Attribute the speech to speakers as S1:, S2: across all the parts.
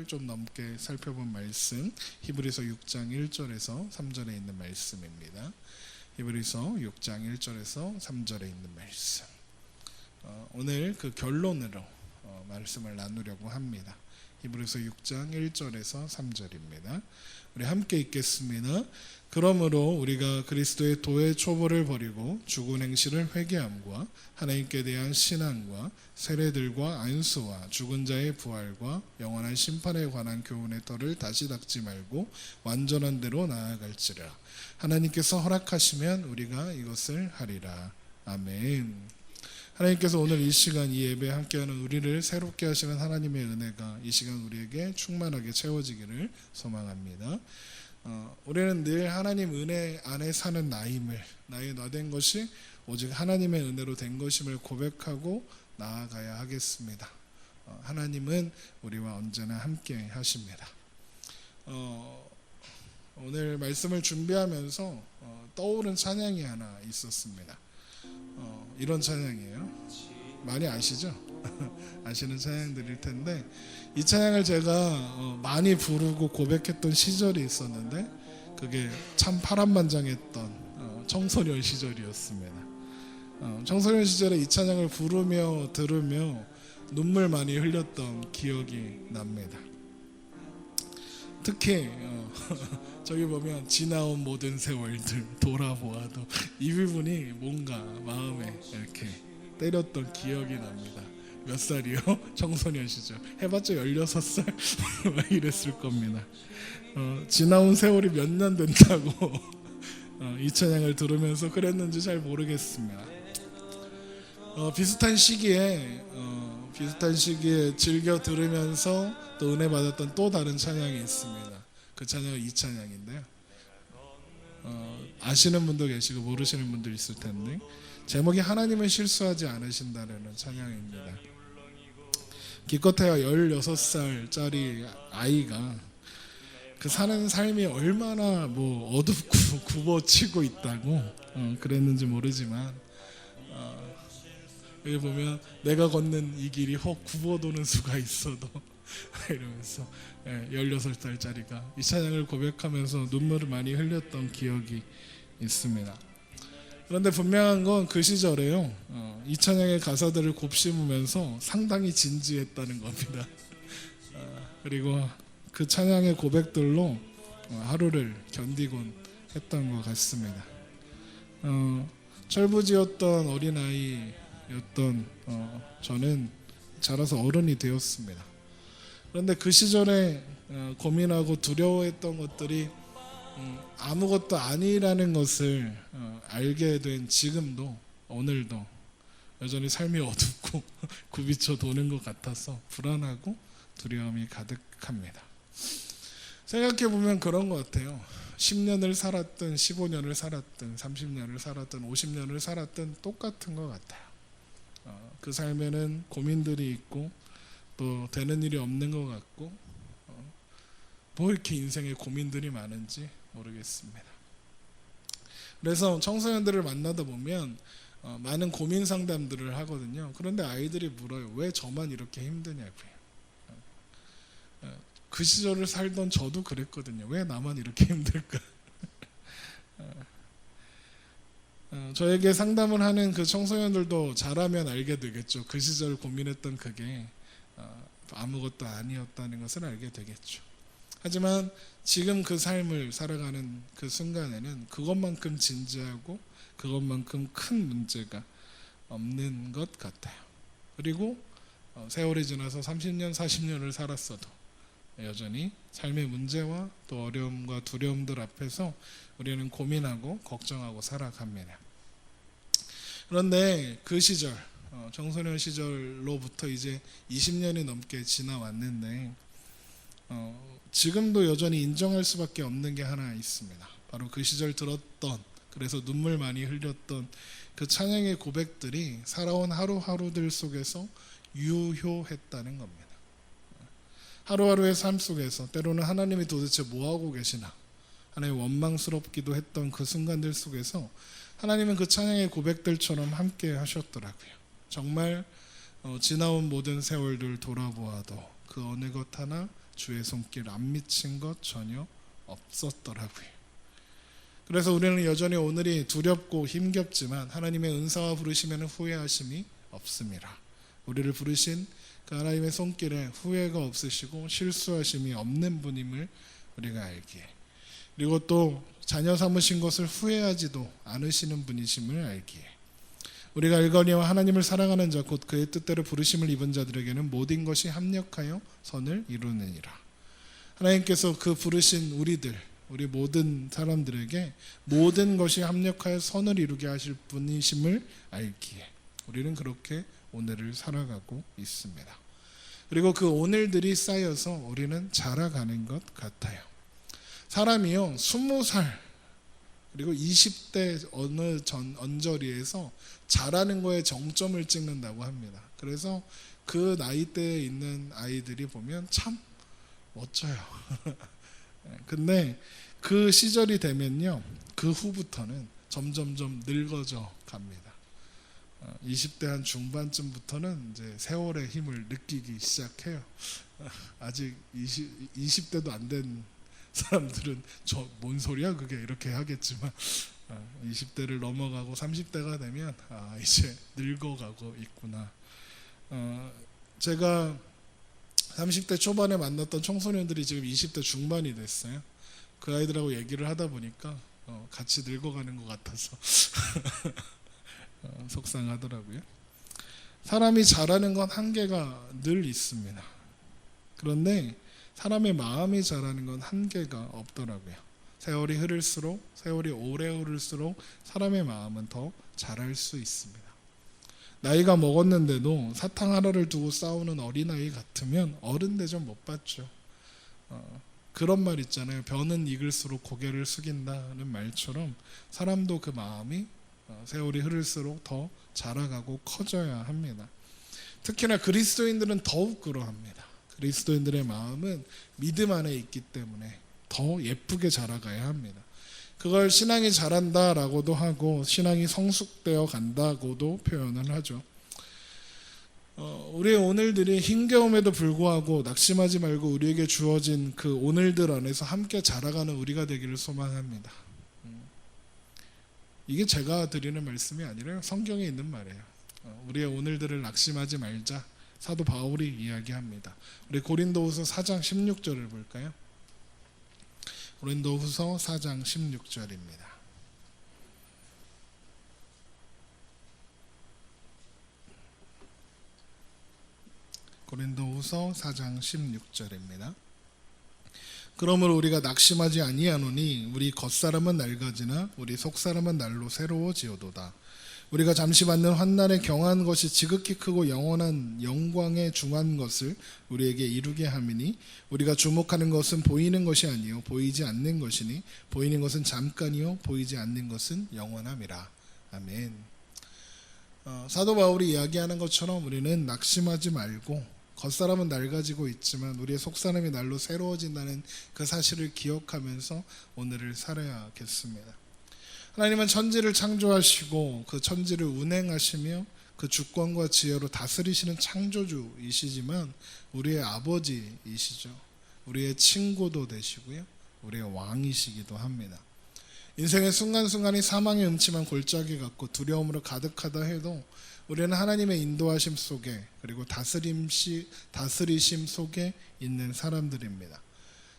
S1: 시간을 좀 넘게 살펴본 말씀, 히브리서 6장 1절에서 3절에 있는 말씀입니다. 히브리서 6장 1절에서 3절에 있는 말씀. 오늘 그 결론으로 말씀을 나누려고 합니다. 히브리서 6장 1절에서 3절입니다. 우리 함께 읽겠습니다. 그러므로 우리가 그리스도의 도의 초보를 버리고 죽은 행실을 회개함과 하나님께 대한 신앙과 세례들과 안수와 죽은 자의 부활과 영원한 심판에 관한 교훈의 털을 다시 닦지 말고 완전한 대로 나아갈지라. 하나님께서 허락하시면 우리가 이것을 하리라. 아멘. 하나님께서 오늘 이 시간 이 예배에 함께하는 우리를 새롭게 하시는 하나님의 은혜가 이 시간 우리에게 충만하게 채워지기를 소망합니다. 우리는 늘 하나님 은혜 안에 사는 나임을, 나의 나된 것이 오직 하나님의 은혜로 된 것임을 고백하고 나아가야 하겠습니다. 하나님은 우리와 언제나 함께 하십니다. 오늘 말씀을 준비하면서 떠오른 찬양이 하나 있었습니다. 이런 찬양이에요. 많이 아시죠? 아시는 찬양들일 텐데, 이 찬양을 제가 많이 부르고 고백했던 시절이 있었는데 그게 참 파란만장했던 청소년 시절이었습니다. 청소년 시절에 이 찬양을 부르며 들으며 눈물 많이 흘렸던 기억이 납니다. 특히 저기 보면 지나온 모든 세월들 돌아보아도 이 부분이 뭔가 마음에 이렇게 때렸던 기억이 납니다. 몇 살이요? 청소년 시절 해봤자 16살 막 이랬을 겁니다. 지나온 세월이 몇 년 된다고 이 찬양을 들으면서 그랬는지 잘 모르겠습니다. 비슷한 시기에 즐겨 들으면서 또 은혜 받았던 또 다른 찬양이 있습니다. 그 찬양은 이 찬양인데요. 아시는 분도 계시고 모르시는 분도 있을 텐데, 제목이 하나님은 실수하지 않으신다라는 찬양입니다. 기껏해야 16살짜리 아이가 그 사는 삶이 얼마나 어둡고 굽어치고 있다고 그랬는지 모르지만, 여기 보면 내가 걷는 이 길이 굽어도는 수가 있어도 이러면서 16살짜리가 이 찬양을 고백하면서 눈물을 많이 흘렸던 기억이 있습니다. 그런데 분명한 건 그 시절에요, 이 찬양의 가사들을 곱씹으면서 상당히 진지했다는 겁니다. 그리고 그 찬양의 고백들로 하루를 견디곤 했던 것 같습니다. 철부지였던 어린아이였던 저는 자라서 어른이 되었습니다. 그런데 그 시절에 고민하고 두려워했던 것들이 아무것도 아니라는 것을 알게 된 지금도, 오늘도 여전히 삶이 어둡고 굽이쳐 도는 것 같아서 불안하고 두려움이 가득합니다. 생각해보면 그런 것 같아요. 10년을 살았든 15년을 살았든 30년을 살았든 50년을 살았든 똑같은 것 같아요. 그 삶에는 고민들이 있고 또 되는 일이 없는 것 같고, 뭐 이렇게 인생에 고민들이 많은지 모르겠습니다. 그래서 청소년들을 만나다 보면 많은 고민 상담들을 하거든요. 그런데 아이들이 물어요. 왜 저만 이렇게 힘드냐고요. 그 시절을 살던 저도 그랬거든요. 왜 나만 이렇게 힘들까? 저에게 상담을 하는 그 청소년들도 자라면 알게 되겠죠. 그 시절 고민했던 그게 아무것도 아니었다는 것을 알게 되겠죠. 하지만 지금 그 삶을 살아가는 그 순간에는 그것만큼 진지하고 그것만큼 큰 문제가 없는 것 같아요. 그리고 세월이 지나서 30년, 40년을 살았어도 여전히 삶의 문제와 또 어려움과 두려움들 앞에서 우리는 고민하고 걱정하고 살아갑니다. 그런데 그 시절, 청소년 시절로부터 이제 20년이 넘게 지나왔는데 지금도 여전히 인정할 수밖에 없는 게 하나 있습니다. 바로 그 시절 들었던, 그래서 눈물 많이 흘렸던 그 찬양의 고백들이 살아온 하루하루들 속에서 유효했다는 겁니다. 하루하루의 삶 속에서 때로는 하나님이 도대체 뭐하고 계시나, 하나님 원망스럽기도 했던 그 순간들 속에서 하나님은 그 찬양의 고백들처럼 함께 하셨더라고요. 정말 지나온 모든 세월들 돌아보아도 그 어느 것 하나 주의 손길 안 미친 것 전혀 없었더라고요. 그래서 우리는 여전히 오늘이 두렵고 힘겹지만 하나님의 은사와 부르시면 후회하심이 없습니다. 우리를 부르신 그 하나님의 손길에 후회가 없으시고 실수하심이 없는 분임을 우리가 알기에, 그리고 또 자녀 삼으신 것을 후회하지도 않으시는 분이심을 알기에, 우리가 알거니와 하나님을 사랑하는 자 곧 그의 뜻대로 부르심을 입은 자들에게는 모든 것이 합력하여 선을 이루느니라. 하나님께서 그 부르신 우리 모든 사람들에게 모든 것이 합력하여 선을 이루게 하실 분이심을 알기에 우리는 그렇게 오늘을 살아가고 있습니다. 그리고 그 오늘들이 쌓여서 우리는 자라가는 것 같아요. 사람이요 20살 그리고 20대 어느 언저리에서 자라는 거에 정점을 찍는다고 합니다. 그래서 그 나이대에 있는 아이들이 보면 참 멋져요. 근데 그 시절이 되면요 그 후부터는 점점점 늙어져 갑니다. 20대 한 중반쯤부터는 이제 세월의 힘을 느끼기 시작해요. 아직 20대도 안 된 사람들은 저 뭔 소리야 그게 이렇게 하겠지만 20대를 넘어가고 30대가 되면 이제 늙어가고 있구나. 제가 30대 초반에 만났던 청소년들이 지금 20대 중반이 됐어요. 그 아이들하고 얘기를 하다 보니까 같이 늙어가는 것 같아서 속상하더라고요. 사람이 자라는 건 한계가 늘 있습니다. 그런데 사람의 마음이 자라는 건 한계가 없더라고요. 세월이 흐를수록, 세월이 오래 흐를수록 사람의 마음은 더 자랄 수 있습니다. 나이가 먹었는데도 사탕 하나를 두고 싸우는 어린아이 같으면 어른 대접 못 받죠. 그런 말 있잖아요. 벼는 익을수록 고개를 숙인다는 말처럼 사람도 그 마음이 세월이 흐를수록 더 자라가고 커져야 합니다. 특히나 그리스도인들은 더욱 그러합니다. 그리스도인들의 마음은 믿음 안에 있기 때문에 더 예쁘게 자라가야 합니다. 그걸 신앙이 자란다라고도 하고 신앙이 성숙되어 간다고도 표현을 하죠. 우리의 오늘들이 힘겨움에도 불구하고 낙심하지 말고 우리에게 주어진 그 오늘들 안에서 함께 자라가는 우리가 되기를 소망합니다. 이게 제가 드리는 말씀이 아니라요 성경에 있는 말이에요. 우리의 오늘들을 낙심하지 말자 사도 바울이 이야기합니다. 우리 고린도후서 4장 16절을 볼까요? 고린도후서 4장 16절입니다. 고린도후서 4장 16절입니다. 그러므로 우리가 낙심하지 아니하노니 우리 겉사람은 낡아지나 우리 속사람은 날로 새로워지어도다. 우리가 잠시 받는 환난에 경한 것이 지극히 크고 영원한 영광에 중한 것을 우리에게 이루게 함이니 우리가 주목하는 것은 보이는 것이 아니요 보이지 않는 것이니 보이는 것은 잠깐이요 보이지 않는 것은 영원함이라. 아멘. 사도 바울이 이야기하는 것처럼 우리는 낙심하지 말고 겉사람은 낡아지고 있지만 우리의 속사람이 날로 새로워진다는 그 사실을 기억하면서 오늘을 살아야겠습니다. 하나님은 천지를 창조하시고 그 천지를 운행하시며 그 주권과 지혜로 다스리시는 창조주이시지만 우리의 아버지이시죠. 우리의 친구도 되시고요. 우리의 왕이시기도 합니다. 인생의 순간순간이 사망의 음침한 골짜기 같고 두려움으로 가득하다 해도 우리는 하나님의 인도하심 속에 그리고 다스리심 속에 있는 사람들입니다.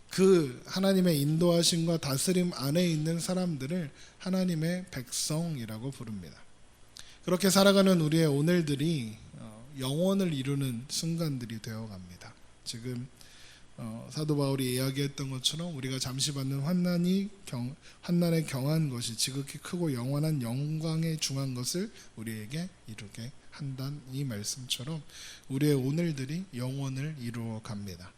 S1: 그 하나님의 인도하심과 다스림 안에 있는 사람들을 하나님의 백성이라고 부릅니다. 그렇게 살아가는 우리의 오늘들이 영원을 이루는 순간들이 되어갑니다. 지금 사도 바울이 이야기했던 것처럼 우리가 잠시 받는 환난에 경한 것이 지극히 크고 영원한 영광에 중한 것을 우리에게 이루게 한다는 이 말씀처럼 우리의 오늘들이 영원을 이루어 갑니다.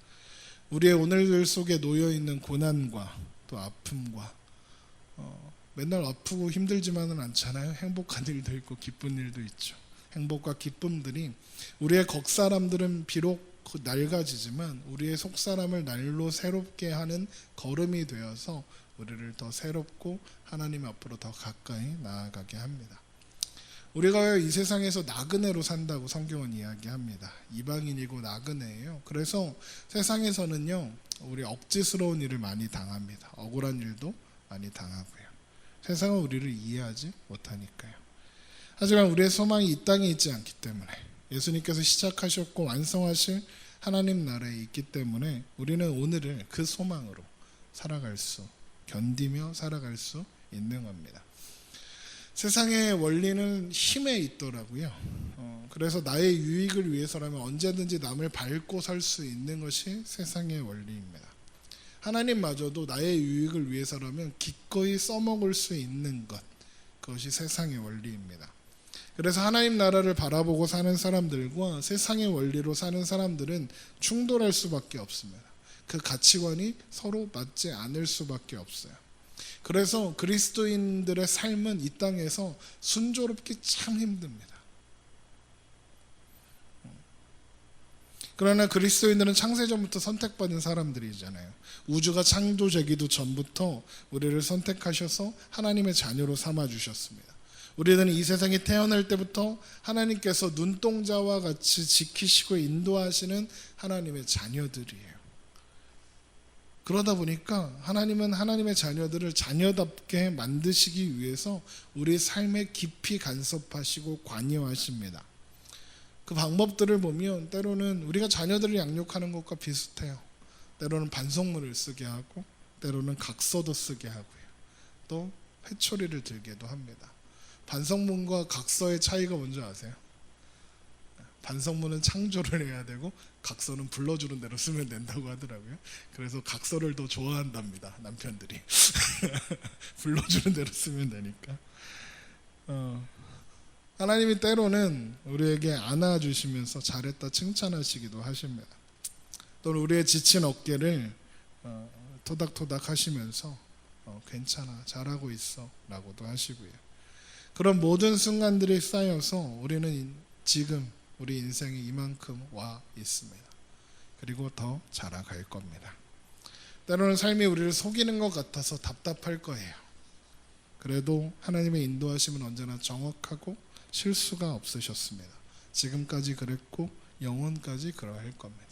S1: 우리의 오늘들 속에 놓여있는 고난과 또 아픔과 맨날 아프고 힘들지만은 않잖아요. 행복한 일도 있고 기쁜 일도 있죠. 행복과 기쁨들이 우리의 겉사람들은 비록 낡아지지만 우리의 속사람을 날로 새롭게 하는 걸음이 되어서 우리를 더 새롭고 하나님 앞으로 더 가까이 나아가게 합니다. 우리가 이 세상에서 나그네로 산다고 성경은 이야기합니다. 이방인이고 나그네예요. 그래서 세상에서는요, 우리 억지스러운 일을 많이 당합니다. 억울한 일도 많이 당하고요. 세상은 우리를 이해하지 못하니까요. 하지만 우리의 소망이 이 땅에 있지 않기 때문에, 예수님께서 시작하셨고 완성하실 하나님 나라에 있기 때문에 우리는 오늘을 그 소망으로 견디며 살아갈 수 있는 겁니다. 세상의 원리는 힘에 있더라고요. 그래서 나의 유익을 위해서라면 언제든지 남을 밟고 살 수 있는 것이 세상의 원리입니다. 하나님마저도 나의 유익을 위해서라면 기꺼이 써먹을 수 있는 것, 그것이 세상의 원리입니다. 그래서 하나님 나라를 바라보고 사는 사람들과 세상의 원리로 사는 사람들은 충돌할 수밖에 없습니다. 그 가치관이 서로 맞지 않을 수밖에 없어요. 그래서 그리스도인들의 삶은 이 땅에서 순조롭기 참 힘듭니다. 그러나 그리스도인들은 창세전부터 선택받은 사람들이잖아요. 우주가 창조되기도 전부터 우리를 선택하셔서 하나님의 자녀로 삼아주셨습니다. 우리는 이 세상에 태어날 때부터 하나님께서 눈동자와 같이 지키시고 인도하시는 하나님의 자녀들이에요. 그러다 보니까 하나님은 하나님의 자녀들을 자녀답게 만드시기 위해서 우리 삶에 깊이 간섭하시고 관여하십니다. 그 방법들을 보면 때로는 우리가 자녀들을 양육하는 것과 비슷해요. 때로는 반성문을 쓰게 하고 때로는 각서도 쓰게 하고요. 또 회초리를 들게도 합니다. 반성문과 각서의 차이가 뭔지 아세요? 반성문은 창조를 해야 되고 각서는 불러주는 대로 쓰면 된다고 하더라고요. 그래서 각서를 더 좋아한답니다, 남편들이. 불러주는 대로 쓰면 되니까. 하나님이 때로는 우리에게 안아주시면서 잘했다 칭찬하시기도 하십니다. 또는 우리의 지친 어깨를 토닥토닥 하시면서 괜찮아, 잘하고 있어 라고도 하시고요. 그런 모든 순간들이 쌓여서 우리는 지금 우리 인생이 이만큼 와 있습니다. 그리고 더 자라갈 겁니다. 때로는 삶이 우리를 속이는 것 같아서 답답할 거예요. 그래도 하나님의 인도하심은 언제나 정확하고 실수가 없으셨습니다. 지금까지 그랬고 영원까지 그러할 겁니다.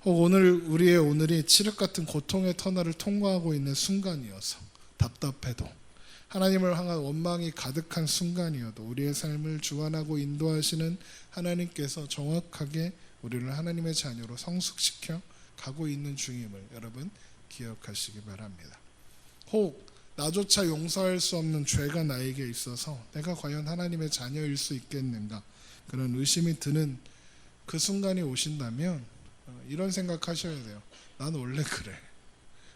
S1: 혹 우리의 오늘이 칠흑 같은 고통의 터널을 통과하고 있는 순간이어서 답답해도, 하나님을 향한 원망이 가득한 순간이어도 우리의 삶을 주관하고 인도하시는 하나님께서 정확하게 우리를 하나님의 자녀로 성숙시켜 가고 있는 중임을 여러분 기억하시기 바랍니다. 혹 나조차 용서할 수 없는 죄가 나에게 있어서 내가 과연 하나님의 자녀일 수 있겠는가, 그런 의심이 드는 그 순간이 오신다면 이런 생각하셔야 돼요. 난 원래 그래.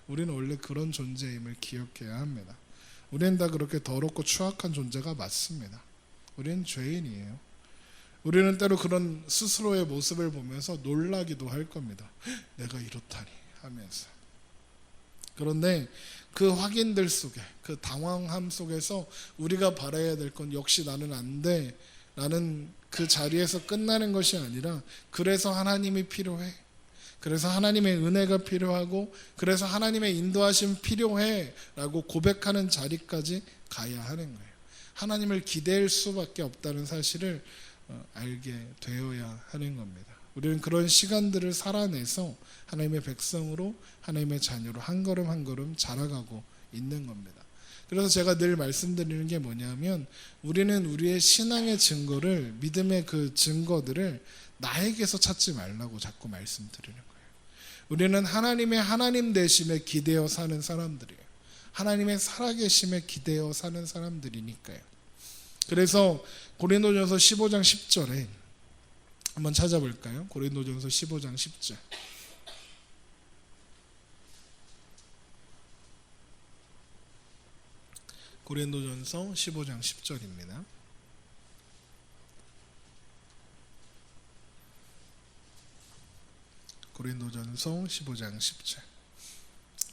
S1: 우리는 원래 그런 존재임을 기억해야 합니다. 우리는 다 그렇게 더럽고 추악한 존재가 맞습니다. 우리는 죄인이에요. 우리는 때로 그런 스스로의 모습을 보면서 놀라기도 할 겁니다. 내가 이렇다니 하면서. 그런데 그 확인들 속에, 그 당황함 속에서 우리가 바라야 될 건 역시 나는 안 돼, 나는 그 자리에서 끝나는 것이 아니라 그래서 하나님이 필요해, 그래서 하나님의 은혜가 필요하고 그래서 하나님의 인도하심 필요해 라고 고백하는 자리까지 가야 하는 거예요. 하나님을 기댈 수밖에 없다는 사실을 알게 되어야 하는 겁니다. 우리는 그런 시간들을 살아내서 하나님의 백성으로, 하나님의 자녀로 한 걸음 한 걸음 자라가고 있는 겁니다. 그래서 제가 늘 말씀드리는 게 뭐냐면, 우리는 우리의 신앙의 증거를, 믿음의 그 증거들을 나에게서 찾지 말라고 자꾸 말씀드리는 거예요. 우리는 하나님의 하나님 되심에 기대어 사는 사람들이에요. 하나님의 살아계심에 기대어 사는 사람들이니까요. 그래서 고린도전서 15장 10절에 한번 찾아볼까요? 고린도전서 15장 10절. 고린도전서 15장 10절입니다. 고린도전서 15장 10절.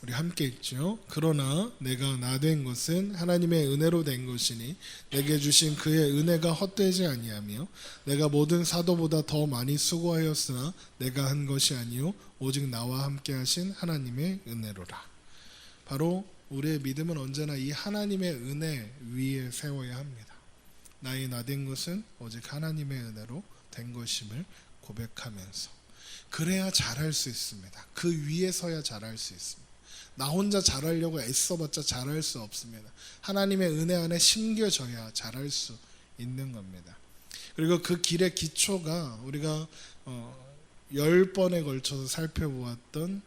S1: 우리 함께 읽죠. 그러나 내가 나 된 것은 하나님의 은혜로 된 것이니 내게 주신 그의 은혜가 헛되지 아니하며 내가 모든 사도보다 더 많이 수고하였으나 내가 한 것이 아니요 오직 나와 함께 하신 하나님의 은혜로라. 바로 우리의 믿음은 언제나 이 하나님의 은혜 위에 세워야 합니다. 나의 나된 것은 오직 하나님의 은혜로 된 것임을 고백하면서, 그래야 잘할 수 있습니다. 그 위에 서야 잘할 수 있습니다. 나 혼자 잘하려고 애써봤자 잘할 수 없습니다. 하나님의 은혜 안에 심겨져야 잘할 수 있는 겁니다. 그리고 그 길의 기초가 우리가 10번에 걸쳐서 살펴보았던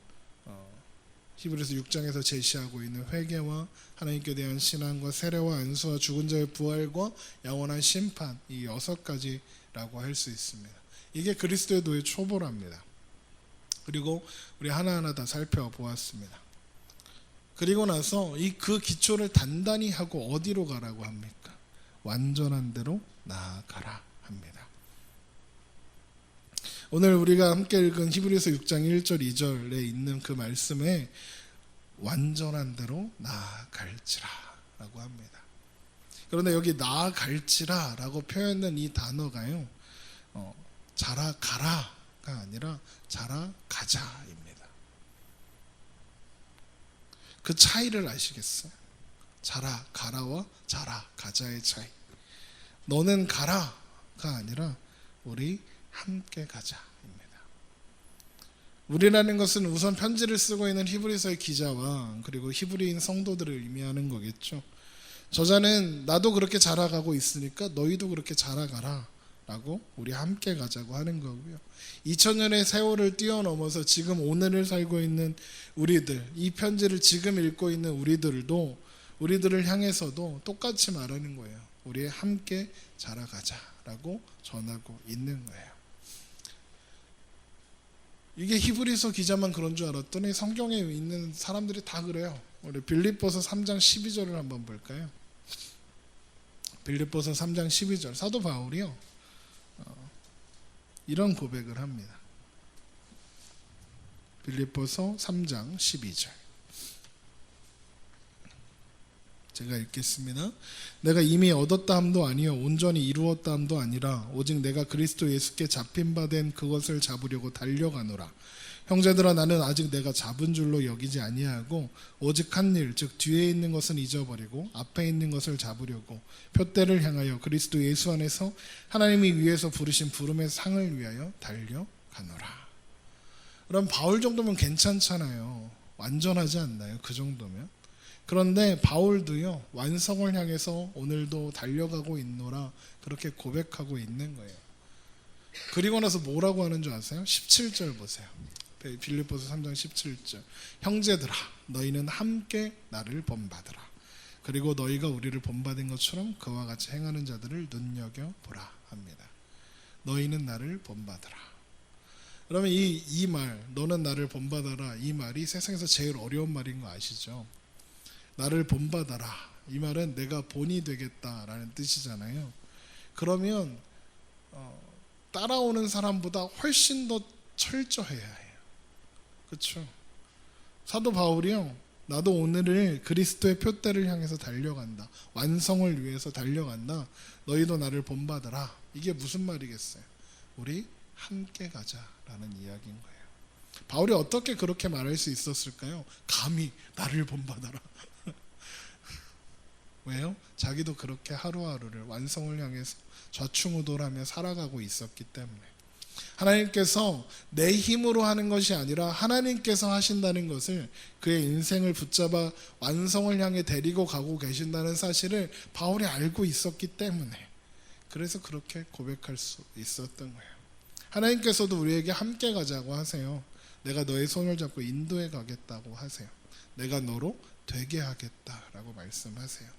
S1: 히브리서 6장에서 제시하고 있는 회개와 하나님께 대한 신앙과 세례와 안수와 죽은 자의 부활과 영원한 심판, 이 6가지라고 할 수 있습니다. 이게 그리스도의 도의 초보랍니다. 그리고 우리 하나하나 다 살펴보았습니다. 그리고 나서 그 기초를 단단히 하고 어디로 가라고 합니까? 완전한 대로 나아가라 합니다. 오늘 우리가 함께 읽은 히브리서 6장 1절 2절에 있는 그 말씀에 완전한 대로 나아갈지라 라고 합니다. 그런데 여기 나아갈지라 라고 표현된 이 단어가요, 자라가라가 아니라 자라가자입니다. 그 차이를 아시겠어요? 자라가라와 자라가자의 차이. 너는 가라가 아니라 우리 함께 가자입니다. 우리라는 것은 우선 편지를 쓰고 있는 히브리서의 기자와 그리고 히브리인 성도들을 의미하는 거겠죠. 저자는 나도 그렇게 자라가고 있으니까 너희도 그렇게 자라가라 라고 우리 함께 가자고 하는 거고요. 2000년의 세월을 뛰어넘어서 지금 오늘을 살고 있는 우리들, 이 편지를 지금 읽고 있는 우리들을 향해서도 똑같이 말하는 거예요. 우리 함께 자라가자라고 전하고 있는 거예요. 이게 히브리서 기자만 그런 줄 알았더니 성경에 있는 사람들이 다 그래요. 우리 빌립보서 3장 12절을 한번 볼까요? 빌립보서 3장 12절, 사도 바울이요 이런 고백을 합니다. 빌립보서 3장 12절, 제가 읽겠습니다. 내가 이미 얻었다 함도 아니요 온전히 이루었다 함도 아니라 오직 내가 그리스도 예수께 잡힌 바 된 그것을 잡으려고 달려가노라. 형제들아, 나는 아직 내가 잡은 줄로 여기지 아니하고 오직 한 일, 즉 뒤에 있는 것은 잊어버리고 앞에 있는 것을 잡으려고 표대를 향하여 그리스도 예수 안에서 하나님이 위에서 부르신 부름의 상을 위하여 달려가노라. 그럼 바울 정도면 괜찮잖아요. 완전하지 않나요? 그 정도면. 그런데 바울도요, 완성을 향해서 오늘도 달려가고 있노라 그렇게 고백하고 있는 거예요. 그리고 나서 뭐라고 하는 줄 아세요? 17절 보세요. 빌립보서 3장 17절, 형제들아 너희는 함께 나를 본받으라. 그리고 너희가 우리를 본받은 것처럼 그와 같이 행하는 자들을 눈여겨보라 합니다. 너희는 나를 본받으라. 그러면 이 말, 너는 나를 본받아라, 이 말이 세상에서 제일 어려운 말인 거 아시죠? 나를 본받아라, 이 말은 내가 본이 되겠다라는 뜻이잖아요. 그러면 따라오는 사람보다 훨씬 더 철저해야 해요. 그렇죠? 사도 바울이요, 나도 오늘을 그리스도의 표대를 향해서 달려간다, 완성을 위해서 달려간다, 너희도 나를 본받아라. 이게 무슨 말이겠어요? 우리 함께 가자라는 이야기인 거예요. 바울이 어떻게 그렇게 말할 수 있었을까요? 감히 나를 본받아라. 왜요? 자기도 그렇게 하루하루를 완성을 향해서 좌충우돌하며 살아가고 있었기 때문에. 하나님께서 내 힘으로 하는 것이 아니라 하나님께서 하신다는 것을, 그의 인생을 붙잡아 완성을 향해 데리고 가고 계신다는 사실을 바울이 알고 있었기 때문에, 그래서 그렇게 고백할 수 있었던 거예요. 하나님께서도 우리에게 함께 가자고 하세요. 내가 너의 손을 잡고 인도해 가겠다고 하세요. 내가 너로 되게 하겠다라고 말씀하세요.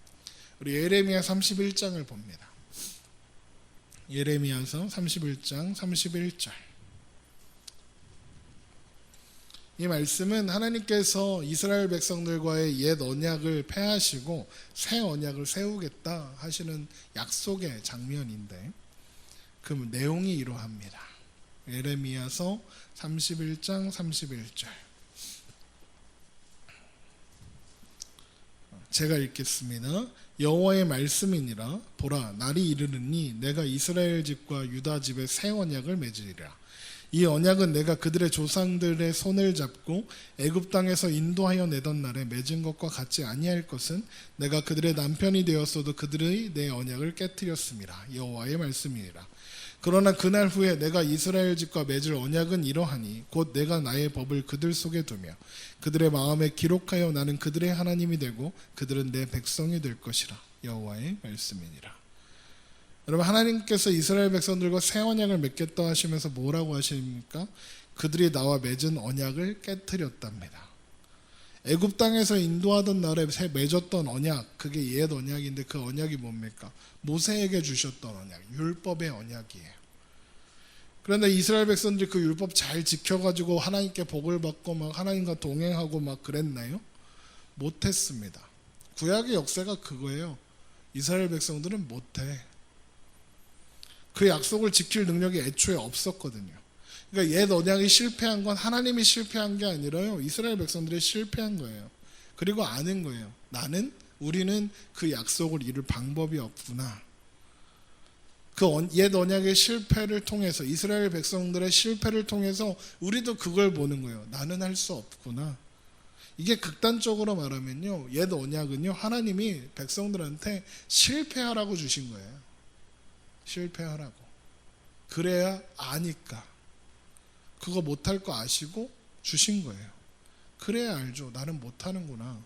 S1: 우리 예레미야 31장을 봅니다. 예레미야서 31장 31절. 이 말씀은 하나님께서 이스라엘 백성들과의 옛 언약을 폐하시고 새 언약을 세우겠다 하시는 약속의 장면인데, 그 내용이 이러합니다. 예레미야서 31장 31절, 제가 읽겠습니다. 여호와의 말씀이니라. 보라, 날이 이르르니 내가 이스라엘 집과 유다 집에 새 언약을 맺으리라. 이 언약은 내가 그들의 조상들의 손을 잡고 애굽 땅에서 인도하여 내던 날에 맺은 것과 같지 아니할 것은 내가 그들의 남편이 되었어도 그들의 내 언약을 깨뜨렸습니다. 여호와의 말씀이니라. 그러나 그날 후에 내가 이스라엘 집과 맺을 언약은 이러하니 곧 내가 나의 법을 그들 속에 두며 그들의 마음에 기록하여 나는 그들의 하나님이 되고 그들은 내 백성이 될 것이라. 여호와의 말씀이니라. 여러분, 하나님께서 이스라엘 백성들과 새 언약을 맺겠다 하시면서 뭐라고 하십니까? 그들이 나와 맺은 언약을 깨뜨렸답니다. 애굽 땅에서 인도하던 날에 맺었던 언약, 그게 옛 언약인데 그 언약이 뭡니까? 모세에게 주셨던 언약, 율법의 언약이에요. 그런데 이스라엘 백성들이 그 율법 잘 지켜가지고 하나님께 복을 받고 막 하나님과 동행하고 막 그랬나요? 못했습니다. 구약의 역사가 그거예요. 이스라엘 백성들은 못해. 그 약속을 지킬 능력이 애초에 없었거든요. 그러니까 옛 언약이 실패한 건 하나님이 실패한 게 아니라요, 이스라엘 백성들이 실패한 거예요. 그리고 아는 거예요. 우리는 그 약속을 이룰 방법이 없구나. 그 옛 언약의 실패를 통해서, 이스라엘 백성들의 실패를 통해서 우리도 그걸 보는 거예요. 나는 할 수 없구나. 이게 극단적으로 말하면요, 옛 언약은요, 하나님이 백성들한테 실패하라고 주신 거예요. 실패하라고. 그래야 아니까. 그거 못할 거 아시고 주신 거예요. 그래야 알죠. 나는 못하는구나.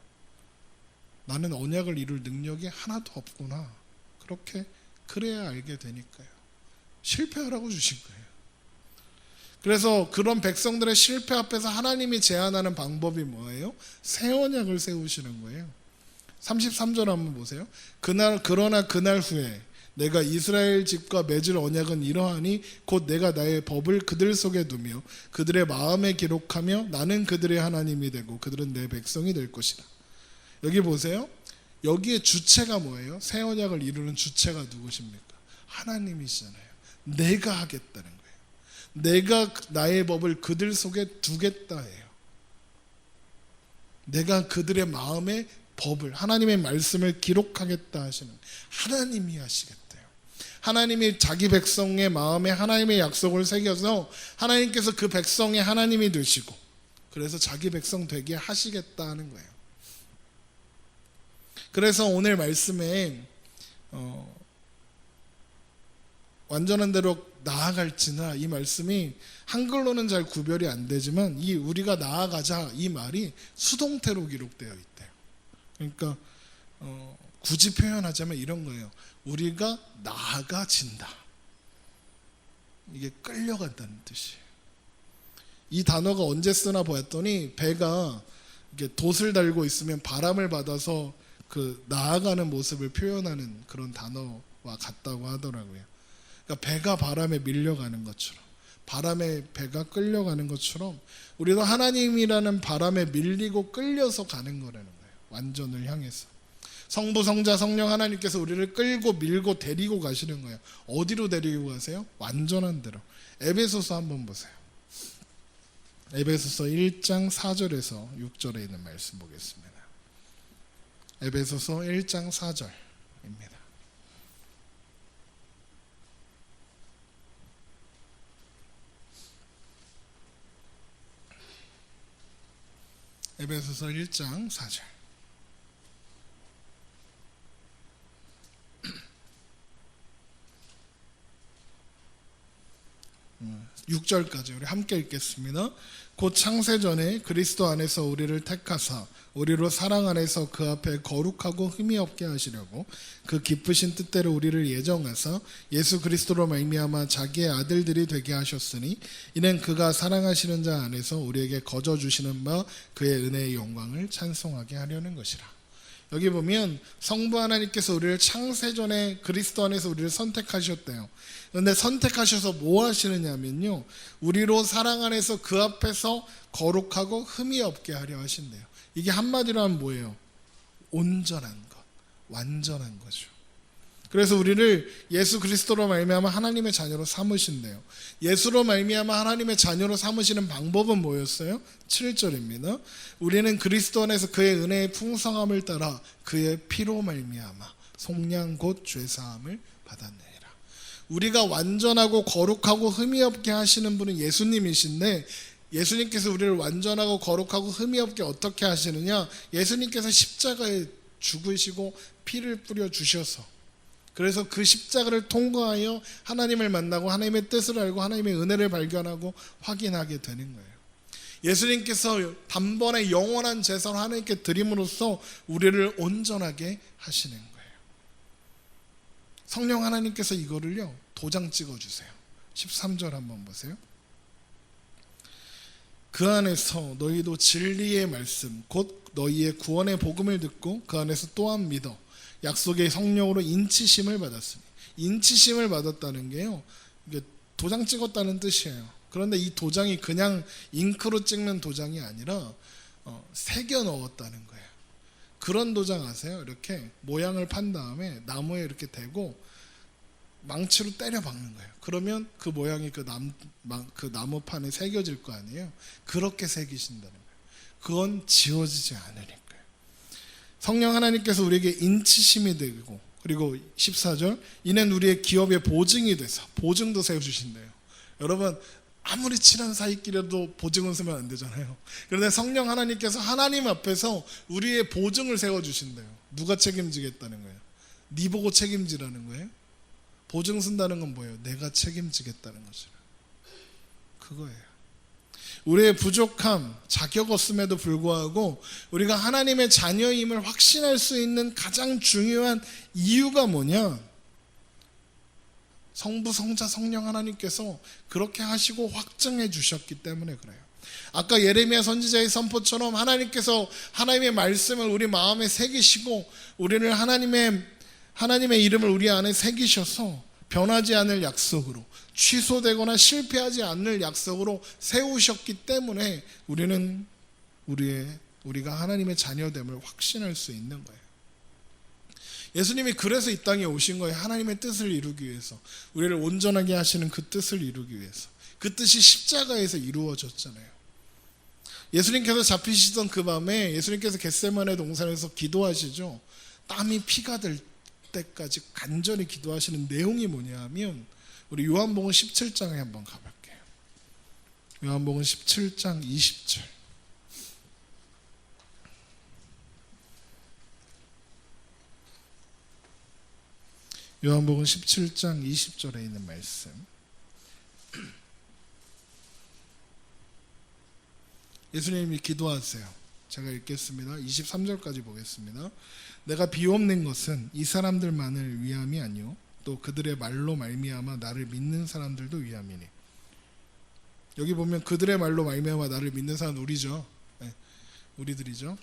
S1: 나는 언약을 이룰 능력이 하나도 없구나. 그래야 알게 되니까요. 실패하라고 주신 거예요. 그래서 그런 백성들의 실패 앞에서 하나님이 제안하는 방법이 뭐예요? 새 언약을 세우시는 거예요. 33절 한번 보세요. 그러나 그날 후에 내가 이스라엘 집과 맺을 언약은 이러하니 곧 내가 나의 법을 그들 속에 두며 그들의 마음에 기록하며 나는 그들의 하나님이 되고 그들은 내 백성이 될 것이다. 여기 보세요. 여기에 주체가 뭐예요? 새 언약을 이루는 주체가 누구십니까? 하나님이시잖아요. 내가 하겠다는 거예요. 내가 나의 법을 그들 속에 두겠다 해요. 내가 그들의 마음에 법을, 하나님의 말씀을 기록하겠다 하시는, 하나님이 하시겠대요. 하나님이 자기 백성의 마음에 하나님의 약속을 새겨서 하나님께서 그 백성의 하나님이 되시고 그래서 자기 백성 되게 하시겠다 하는 거예요. 그래서 오늘 말씀에 완전한 대로 나아갈지나, 이 말씀이 한글로는 잘 구별이 안 되지만 이 우리가 나아가자, 이 말이 수동태로 기록되어 있대요. 그러니까 굳이 표현하자면 이런 거예요. 우리가 나아가진다. 이게 끌려간다는 뜻이에요. 이 단어가 언제 쓰나 보았더니 배가 이렇게 돛을 달고 있으면 바람을 받아서 그 나아가는 모습을 표현하는 그런 단어와 같다고 하더라고요. 그러니까 배가 바람에 밀려가는 것처럼, 바람에 배가 끌려가는 것처럼 우리도 하나님이라는 바람에 밀리고 끌려서 가는 거라는 거예요. 완전을 향해서. 성부, 성자, 성령 하나님께서 우리를 끌고 밀고 데리고 가시는 거예요. 어디로 데리고 가세요? 완전한 대로. 에베소서 한번 보세요. 에베소서 1장 4절에서 6절에 있는 말씀 보겠습니다. 에베소서 1장 4절입니다. 에베소서 1장 4절. 6절까지 우리 함께 읽겠습니다. 곧 창세전에 그리스도 안에서 우리를 택하사 우리로 사랑 안에서 그 앞에 거룩하고 흠이 없게 하시려고 그 기쁘신 뜻대로 우리를 예정하사 예수 그리스도로 말미암아 자기의 아들들이 되게 하셨으니 이는 그가 사랑하시는 자 안에서 우리에게 거저 주시는 바 그의 은혜의 영광을 찬송하게 하려는 것이라. 여기 보면 성부 하나님께서 우리를 창세전에 그리스도 안에서 우리를 선택하셨대요. 그런데 선택하셔서 뭐 하시느냐면요, 우리로 사랑 안에서 그 앞에서 거룩하고 흠이 없게 하려 하신대요. 이게 한마디로 하면 뭐예요? 온전한 것, 완전한 거죠. 그래서 우리를 예수 그리스도로 말미암아 하나님의 자녀로 삼으신대요. 예수로 말미암아 하나님의 자녀로 삼으시는 방법은 뭐였어요? 7절입니다. 우리는 그리스도 안에서 그의 은혜의 풍성함을 따라 그의 피로 말미암아 속량 곧 죄사함을 받았느니라. 우리가 완전하고 거룩하고 흠이 없게 하시는 분은 예수님이신데, 예수님께서 우리를 완전하고 거룩하고 흠이 없게 어떻게 하시느냐? 예수님께서 십자가에 죽으시고 피를 뿌려 주셔서, 그래서 그 십자가를 통과하여 하나님을 만나고 하나님의 뜻을 알고 하나님의 은혜를 발견하고 확인하게 되는 거예요. 예수님께서 단번에 영원한 제사를 하나님께 드림으로써 우리를 온전하게 하시는 거예요. 성령 하나님께서 이거를요, 도장 찍어주세요. 13절 한번 보세요. 그 안에서 너희도 진리의 말씀 곧 너희의 구원의 복음을 듣고 그 안에서 또한 믿어 약속의 성령으로 인치심을 받았으니, 인치심을 받았다는 게요, 이게 도장 찍었다는 뜻이에요. 그런데 이 도장이 그냥 잉크로 찍는 도장이 아니라 새겨 넣었다는 거예요. 그런 도장 아세요? 이렇게 모양을 판 다음에 나무에 이렇게 대고 망치로 때려 박는 거예요. 그러면 그 모양이 그 나무판에 새겨질 거 아니에요. 그렇게 새기신다는 거예요. 그건 지워지지 않으니까요. 성령 하나님께서 우리에게 인치심이 되고, 그리고 14절 이는 우리의 기업의 보증이 돼서 보증도 세워주신대요. 여러분, 아무리 친한 사이끼리도 보증은 쓰면 안 되잖아요. 그런데 성령 하나님께서 하나님 앞에서 우리의 보증을 세워주신대요. 누가 책임지겠다는 거예요? 네 보고 책임지라는 거예요? 보증 쓴다는 건 뭐예요? 내가 책임지겠다는 거죠. 그거예요. 우리의 부족함, 자격 없음에도 불구하고 우리가 하나님의 자녀임을 확신할 수 있는 가장 중요한 이유가 뭐냐? 성부, 성자, 성령 하나님께서 그렇게 하시고 확증해 주셨기 때문에 그래요. 아까 예레미야 선지자의 선포처럼 하나님께서 하나님의 말씀을 우리 마음에 새기시고 우리를 하나님의 이름을 우리 안에 새기셔서 변하지 않을 약속으로, 취소되거나 실패하지 않을 약속으로 세우셨기 때문에 우리가 하나님의 자녀됨을 확신할 수 있는 거예요. 예수님이 그래서 이 땅에 오신 거예요. 하나님의 뜻을 이루기 위해서, 우리를 온전하게 하시는 그 뜻을 이루기 위해서. 그 뜻이 십자가에서 이루어졌잖아요. 예수님께서 잡히시던 그 밤에 예수님께서 겟세마네 동산에서 기도하시죠. 땀이 피가 될 때까지 간절히 기도하시는 내용이 뭐냐 하면, 우리 요한복음 17장에 한번 가볼게요. 요한복음 17장 20절. 요한복음 17장 20절에 있는 말씀. 예수님이 기도하세요. 제가 읽겠습니다. 23절까지 보겠습니다. 내가 비옵는 것은 이 사람들만을 위함이 아니요 또 그들의 말로 말미암아 나를 믿는 사람들도 위함이니. 여기 보면 그들의 말로 말미암아 나를 믿는 사람은 우리죠. 네, 우리들이죠.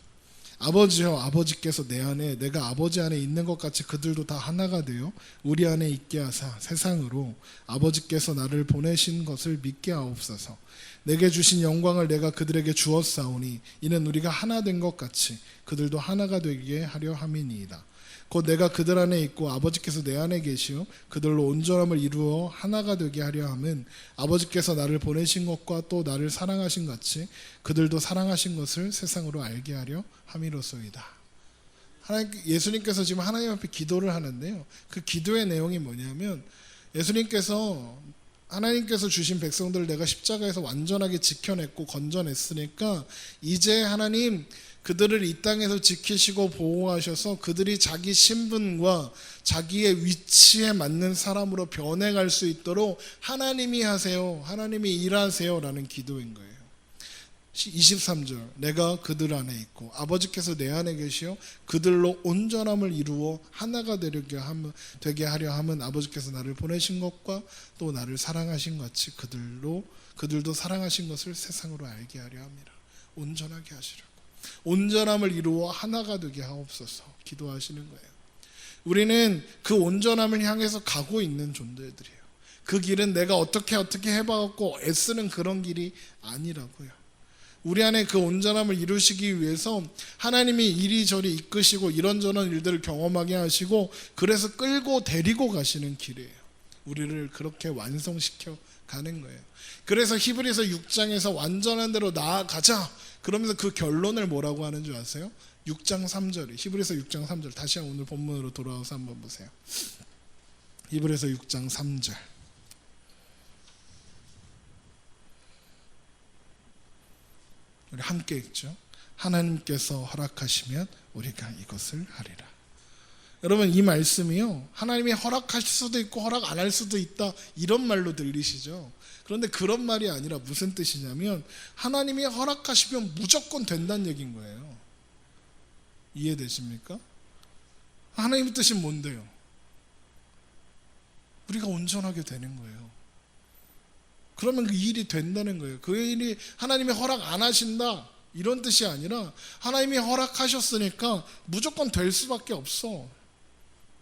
S1: 아버지여, 아버지께서 내 안에 내가 아버지 안에 있는 것 같이 그들도 다 하나가 되어 우리 안에 있게 하사 세상으로 아버지께서 나를 보내신 것을 믿게 하옵소서. 내게 주신 영광을 내가 그들에게 주었사오니 이는 우리가 하나 된 것 같이 그들도 하나가 되게 하려 함이니이다. 곧 내가 그들 안에 있고 아버지께서 내 안에 계시어 그들로 온전함을 이루어 하나가 되게 하려 함은 아버지께서 나를 보내신 것과 또 나를 사랑하신 같이 그들도 사랑하신 것을 세상으로 알게 하려 함이로소이다. 예수님께서 지금 하나님 앞에 기도를 하는데요, 그 기도의 내용이 뭐냐면, 하나님께서 주신 백성들을 내가 십자가에서 완전하게 지켜냈고 건져냈으니까 이제 하나님 그들을 이 땅에서 지키시고 보호하셔서 그들이 자기 신분과 자기의 위치에 맞는 사람으로 변해갈 수 있도록 하나님이 하세요, 하나님이 일하세요 라는 기도인 거예요. 23절 내가 그들 안에 있고 아버지께서 내 안에 계시어 그들로 온전함을 이루어 하나가 되게 하려 함은 아버지께서 나를 보내신 것과 또 나를 사랑하신 같이 그들도 사랑하신 것을 세상으로 알게 하려 함이라. 온전하게 하시려고, 온전함을 이루어 하나가 되게 하옵소서 기도하시는 거예요. 우리는 그 온전함을 향해서 가고 있는 존재들이에요. 그 길은 내가 어떻게 해봐갖고 애쓰는 그런 길이 아니라고요. 우리 안에 그 온전함을 이루시기 위해서 하나님이 이리저리 이끄시고 이런저런 일들을 경험하게 하시고 그래서 끌고 데리고 가시는 길이에요. 우리를 그렇게 완성시켜 가는 거예요. 그래서 히브리서 6장에서 완전한 대로 나아가자 그러면서 그 결론을 뭐라고 하는 줄 아세요? 6장 3절이 히브리서 6장 3절. 다시 오늘 본문으로 돌아와서 한번 보세요. 히브리서 6장 3절. 우리 함께 읽죠. 하나님께서 허락하시면 우리가 이것을 하리라. 여러분, 이 말씀이요, 하나님이 허락하실 수도 있고 허락 안 할 수도 있다, 이런 말로 들리시죠. 그런데 그런 말이 아니라 무슨 뜻이냐면, 하나님이 허락하시면 무조건 된다는 얘기인 거예요. 이해되십니까? 하나님의 뜻이 뭔데요? 우리가 온전하게 되는 거예요. 그러면 그 일이 된다는 거예요. 그 일이 하나님이 허락 안 하신다, 이런 뜻이 아니라 하나님이 허락하셨으니까 무조건 될 수밖에 없어.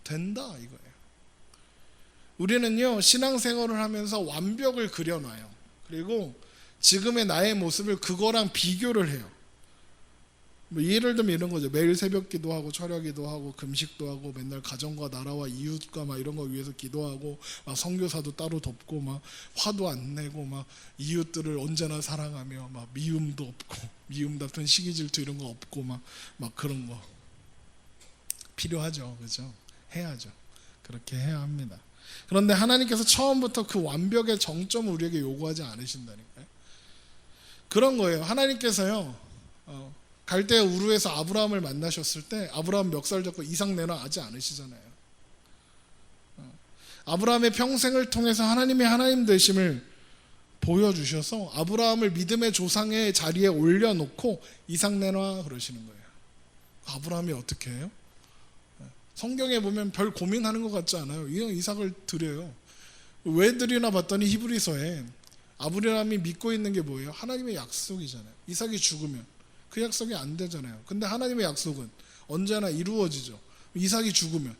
S1: 된다, 이거예요. 우리는요, 신앙생활을 하면서 완벽을 그려놔요. 그리고 지금의 나의 모습을 그거랑 비교를 해요. 뭐 예를 들면 이런 거죠. 매일 새벽 기도하고 철야 기도하고 금식도 하고 맨날 가정과 나라와 이웃과 막 이런 거 위해서 기도하고 막 선교사도 따로 돕고 막 화도 안 내고 막 이웃들을 언제나 사랑하며 막 미움도 없고 미움 같은 시기 질투 이런 거 없고 막 그런 거 필요하죠. 그죠? 해야죠. 그렇게 해야 합니다. 그런데 하나님께서 처음부터 그 완벽의 정점을 우리에게 요구하지 않으신다니까요. 그런 거예요. 하나님께서요, 갈대아 우르에서 아브라함을 만나셨을 때 아브라함 멱살 잡고 이삭 내놔 하지 않으시잖아요. 아브라함의 평생을 통해서 하나님의 하나님 되심을 보여주셔서 아브라함을 믿음의 조상의 자리에 올려놓고 이삭 내놔 그러시는 거예요. 아브라함이 어떻게 해요? 성경에 보면 별 고민하는 것 같지 않아요. 이삭을 드려요. 왜 드리나 봤더니 히브리서에 아브라함이 믿고 있는 게 뭐예요? 하나님의 약속이잖아요. 이삭이 죽으면 그 약속이 안 되잖아요. 근데 하나님의 약속은 언제나 이루어지죠. 이삭이 죽으면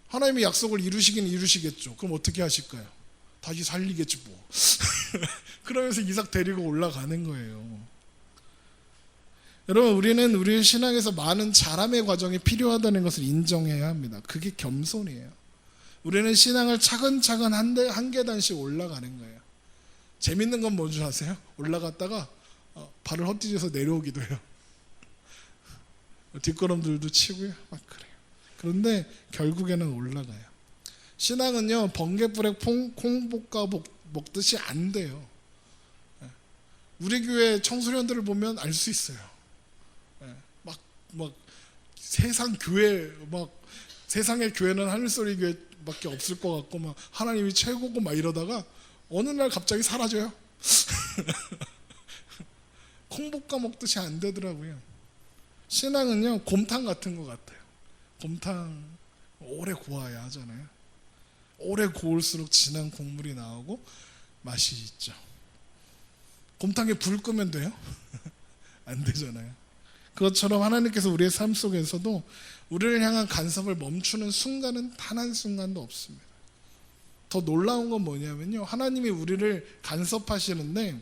S1: 하나님의 약속을 이루시긴 이루시겠죠. 그럼 어떻게 하실까요? 다시 살리겠지 뭐. 그러면서 이삭 데리고 올라가는 거예요. 여러분, 우리는 우리의 신앙에서 많은 자람의 과정이 필요하다는 것을 인정해야 합니다. 그게 겸손이에요. 우리는 신앙을 차근차근 한 계단씩 올라가는 거예요. 재밌는 건 뭔지 아세요? 올라갔다가 발을 헛디뎌서 내려오기도 해요. 뒷걸음들도 치고요. 막 그래요. 그런데 결국에는 올라가요. 신앙은요, 번갯불에 콩볶아 먹듯이 안 돼요. 우리 교회 청소년들을 보면 알 수 있어요. 막 세상 교회, 막 세상의 교회는 하늘소리 교회밖에 없을 것 같고 막 하나님이 최고고 막 이러다가 어느 날 갑자기 사라져요. 콩볶아 먹듯이 안 되더라고요. 신앙은요, 곰탕 같은 것 같아요. 곰탕 오래 구워야 하잖아요. 오래 구울수록 진한 국물이 나오고 맛이 있죠. 곰탕에 불 끄면 돼요? 안 되잖아요. 그것처럼 하나님께서 우리의 삶 속에서도 우리를 향한 간섭을 멈추는 순간은 단 한순간도 없습니다. 더 놀라운 건 뭐냐면요, 하나님이 우리를 간섭하시는데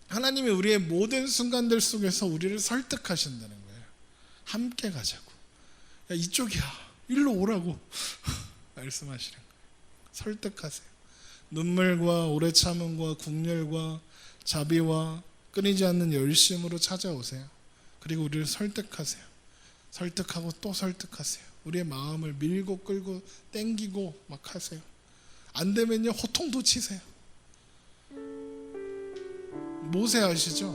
S1: 하나님이 우리의 모든 순간들 속에서 우리를 설득하신다는 거예요. 함께 가자고. 야, 이쪽이야. 일로 오라고. 말씀하시는 거예요. 설득하세요. 눈물과 오래 참음과 국률과 자비와 끊이지 않는 열심으로 찾아오세요. 그리고 우리를 설득하세요. 설득하고 또 설득하세요. 우리의 마음을 밀고 끌고 땡기고 막 하세요. 안 되면요, 호통도 치세요. 모세 아시죠?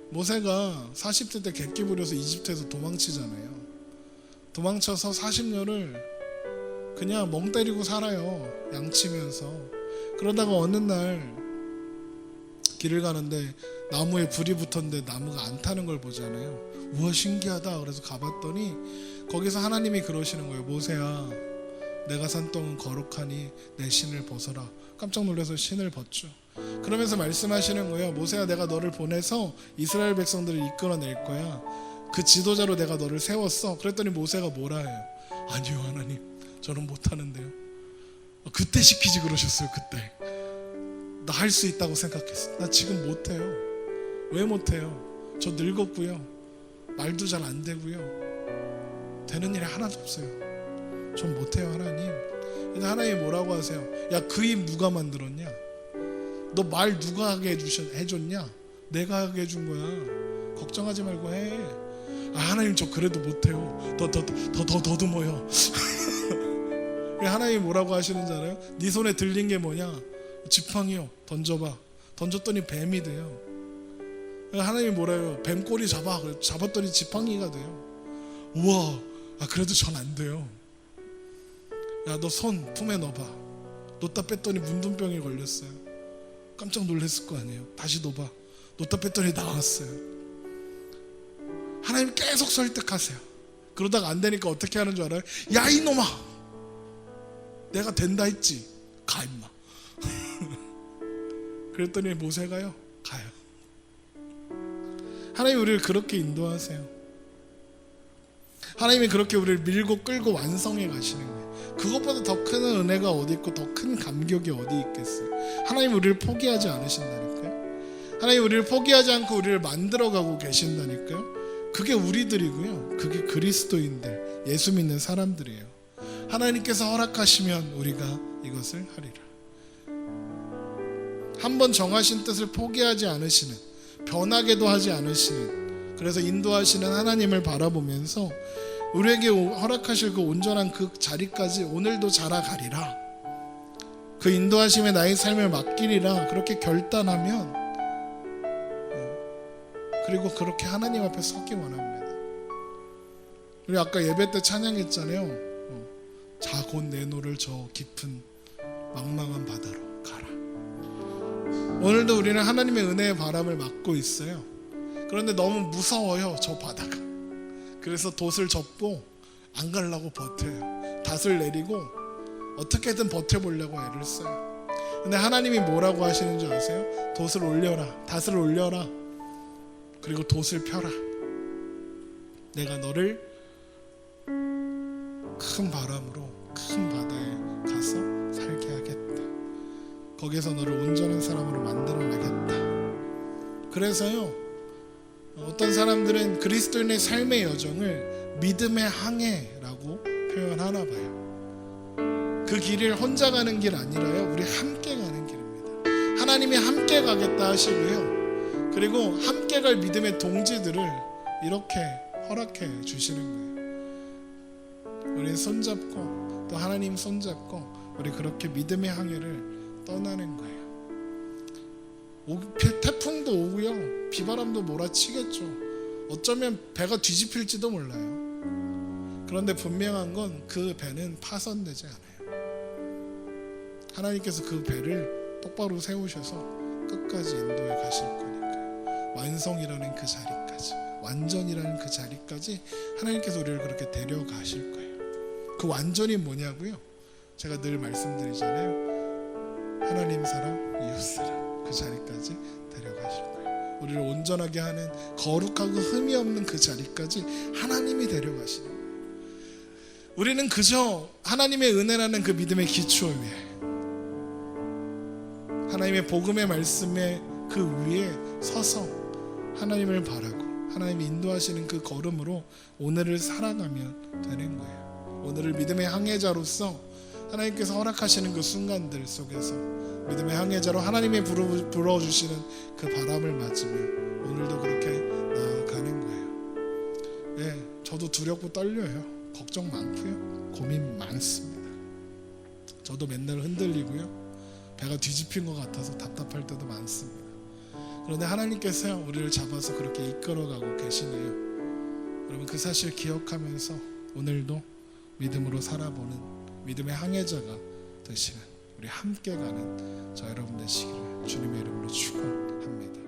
S1: 모세가 40대 때 객기 부려서 이집트에서 도망치잖아요. 도망쳐서 40년을 그냥 멍 때리고 살아요. 양치면서. 그러다가 어느 날 길을 가는데 나무에 불이 붙었는데 나무가 안 타는 걸 보잖아요. 우와, 신기하다. 그래서 가봤더니 거기서 하나님이 그러시는 거예요. 모세야, 내가 산 땅은 거룩하니 내 신을 벗어라. 깜짝 놀라서 신을 벗죠. 그러면서 말씀하시는 거예요. 모세야, 내가 너를 보내서 이스라엘 백성들을 이끌어낼 거야. 그 지도자로 내가 너를 세웠어. 그랬더니 모세가 뭐라 해요? 아니요, 하나님, 저는 못하는데요. 그때 시키지 그러셨어요. 그때 나 할 수 있다고 생각했어. 나 지금 못해요. 왜 못해요? 저 늙었고요, 말도 잘 안 되고요, 되는 일이 하나도 없어요. 전 못해요, 하나님. 근데 하나님이 뭐라고 하세요? 야, 그 입 누가 만들었냐? 너 말 누가 하게 해줬냐? 내가 하게 해준 거야. 걱정하지 말고 해. 아, 하나님, 저 그래도 못해요. 더 더듬어요. 우리 하나님이 뭐라고 하시는 줄 알아요? 네 손에 들린 게 뭐냐? 지팡이요. 던져봐. 던졌더니 뱀이 돼요. 하나님이 뭐래요? 뱀꼬리 잡아. 잡았더니 지팡이가 돼요. 우와, 그래도 전 안 돼요. 야, 너 손 품에 넣어봐. 놓다 뺐더니 문둥병이 걸렸어요. 깜짝 놀랐을 거 아니에요. 다시 넣어봐. 놓다 뺐더니 나왔어요. 하나님 계속 설득하세요. 그러다가 안 되니까 어떻게 하는 줄 알아요? 야, 이놈아, 내가 된다 했지. 가 임마. 그랬더니 모세가요, 가요. 하나님 우리를 그렇게 인도하세요. 하나님이 그렇게 우리를 밀고 끌고 완성해 가시는 거예요. 그것보다 더 큰 은혜가 어디 있고 더 큰 감격이 어디 있겠어요. 하나님 우리를 포기하지 않으신다니까요. 하나님 우리를 포기하지 않고 우리를 만들어가고 계신다니까요. 그게 우리들이고요. 그게 그리스도인들, 예수 믿는 사람들이에요. 하나님께서 허락하시면 우리가 이것을 하리라. 한번 정하신 뜻을 포기하지 않으시는, 변하게도 하지 않으시는, 그래서 인도하시는 하나님을 바라보면서 우리에게 허락하실 그 온전한 그 자리까지 오늘도 자라가리라. 그 인도하심에 나의 삶을 맡기리라. 그렇게 결단하면, 그리고 그렇게 하나님 앞에 서기 원합니다. 우리 아까 예배 때 찬양했잖아요. 자 곧 내 노를 저 깊은 망망한 바다로 가라. 오늘도 우리는 하나님의 은혜의 바람을 맞고 있어요. 그런데 너무 무서워요, 저 바다가. 그래서 돛을 접고 안 가려고 버텨요. 닷을 내리고 어떻게든 버텨보려고 애를 써요. 근데 하나님이 뭐라고 하시는 줄 아세요? 돛을 올려라, 닷을 올려라, 그리고 돛을 펴라. 내가 너를 큰 바람으로 큰 바다에 가서 살게 하겠다. 거기에서 너를 온전한 사람으로 만들어내겠다. 그래서요, 어떤 사람들은 그리스도인의 삶의 여정을 믿음의 항해라고 표현하나 봐요. 그 길을 혼자 가는 길 아니라요, 우리 함께 가는 길입니다. 하나님이 함께 가겠다 하시고요, 그리고 함께 갈 믿음의 동지들을 이렇게 허락해 주시는 거예요. 우리 손잡고 또 하나님 손잡고 우리 그렇게 믿음의 항해를 떠나는 거예요. 태풍도 오고요, 비바람도 몰아치겠죠. 어쩌면 배가 뒤집힐지도 몰라요. 그런데 분명한 건 그 배는 파손되지 않아요. 하나님께서 그 배를 똑바로 세우셔서 끝까지 인도해 가실 거니까요. 완성이라는 그 자리까지, 완전이라는 그 자리까지 하나님께서 우리를 그렇게 데려가실 거예요. 그 완전이 뭐냐고요? 제가 늘 말씀드리잖아요. 하나님 사랑, 이웃 사랑, 그 자리까지 데려가실 거예요. 우리를 온전하게 하는 거룩하고 흠이 없는 그 자리까지 하나님이 데려가시는 거예요. 우리는 그저 하나님의 은혜라는 그 믿음의 기초 위에, 하나님의 복음의 말씀의 그 위에 서서 하나님을 바라고 하나님이 인도하시는 그 걸음으로 오늘을 살아가면 되는 거예요. 오늘을 믿음의 항해자로서 하나님께서 허락하시는 그 순간들 속에서 믿음의 항해자로 하나님이 불어주시는 그 바람을 맞으며 오늘도 그렇게 나아가는 거예요. 네, 저도 두렵고 떨려요. 걱정 많고요, 고민 많습니다. 저도 맨날 흔들리고요, 배가 뒤집힌 것 같아서 답답할 때도 많습니다. 그런데 하나님께서요, 우리를 잡아서 그렇게 이끌어가고 계시네요. 여러분, 그 사실 기억하면서 오늘도 믿음으로 살아보는 믿음의 항해자가 되시는 우리 함께 가는 저 여러분 되시기를 주님의 이름으로 축원합니다.